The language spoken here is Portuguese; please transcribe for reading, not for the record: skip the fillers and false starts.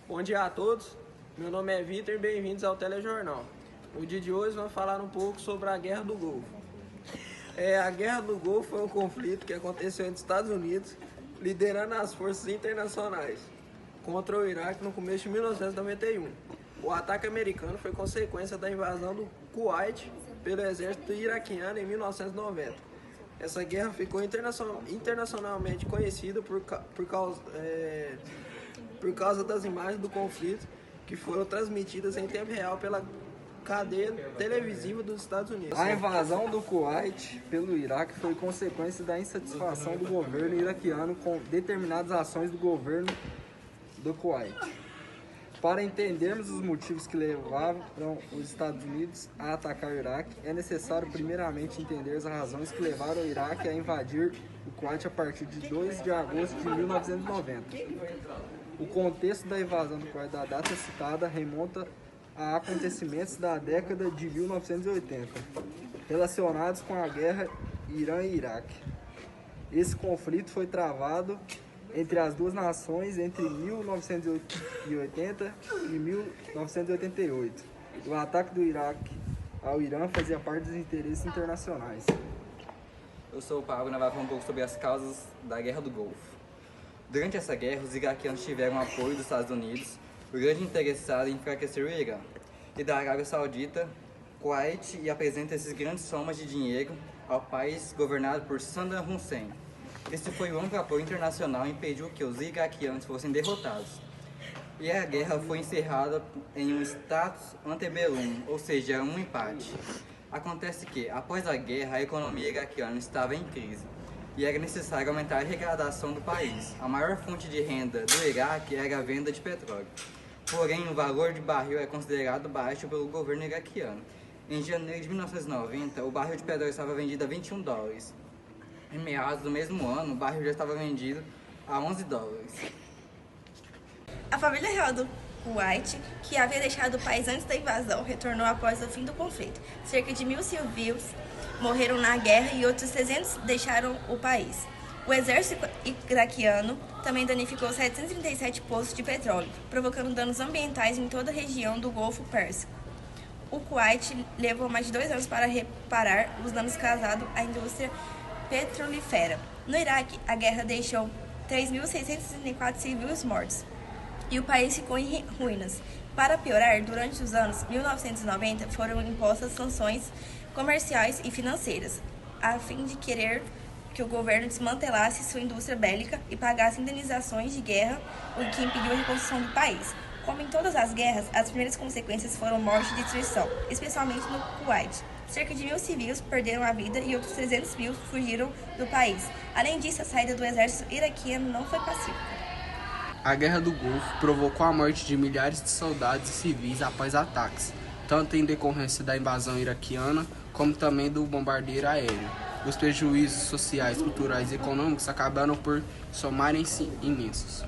Bom dia a todos, meu nome é Vitor e bem-vindos ao Telejornal. O dia de hoje vamos falar um pouco sobre a Guerra do Golfo. A Guerra do Golfo foi um conflito que aconteceu entre os Estados Unidos, liderando as forças internacionais, contra o Iraque no começo de 1991. O ataque americano foi consequência da invasão do Kuwait pelo exército iraquiano em 1990. Essa guerra ficou internacionalmente conhecida por causa das imagens do conflito que foram transmitidas em tempo real pela cadeia televisiva dos Estados Unidos. A invasão do Kuwait pelo Iraque foi consequência da insatisfação do governo iraquiano com determinadas ações do governo do Kuwait. Para entendermos os motivos que levaram os Estados Unidos a atacar o Iraque, é necessário primeiramente entender as razões que levaram o Iraque a invadir o Kuwait a partir de 2 de agosto de 1990. O contexto da invasão do Kuwait da data citada remonta a acontecimentos da década de 1980, relacionados com a guerra Irã e Iraque. Esse conflito foi travado entre as duas nações entre 1980 e 1988. O ataque do Iraque ao Irã fazia parte dos interesses internacionais. Eu sou o Pablo e nós vamos falar um pouco sobre as causas da Guerra do Golfo. Durante essa guerra, os iraquianos tiveram apoio dos Estados Unidos, o grande interessado em enfraquecer o Irã, e da Arábia Saudita, Kuwait, e apresenta esses grandes somas de dinheiro ao país governado por Saddam Hussein. Esse foi o amplo apoio internacional e impediu que os iraquianos fossem derrotados. E a guerra foi encerrada em um status antebellum, ou seja, um empate. Acontece que, após a guerra, a economia iraquiana estava em crise e era necessário aumentar a arrecadação do país. A maior fonte de renda do Iraque era a venda de petróleo. Porém, o valor de barril é considerado baixo pelo governo iraquiano. Em janeiro de 1990, o barril de petróleo estava vendido a $21. Em meados do mesmo ano, o barril já estava vendido a $11. A família real do Kuwait, que havia deixado o país antes da invasão, retornou após o fim do conflito. Cerca de 1.000 civis morreram na guerra e outros 300 deixaram o país. O exército iraquiano também danificou 737 poços de petróleo, provocando danos ambientais em toda a região do Golfo Pérsico. O Kuwait levou mais de 2 anos para reparar os danos causados à indústria petrolífera. No Iraque, a guerra deixou 3.664 civis mortos e o país ficou em ruínas. Para piorar, durante os anos 1990 foram impostas sanções comerciais e financeiras, a fim de querer que o governo desmantelasse sua indústria bélica e pagasse indenizações de guerra, o que impediu a reconstrução do país. Como em todas as guerras, as primeiras consequências foram morte e destruição, especialmente no Kuwait. Cerca de 1.000 civis perderam a vida e outros 300 mil fugiram do país. Além disso, a saída do exército iraquiano não foi pacífica. A Guerra do Golfo provocou a morte de milhares de soldados e civis após ataques, tanto em decorrência da invasão iraquiana, como também do bombardeio aéreo. Os prejuízos sociais, culturais e econômicos acabaram por somarem-se imensos.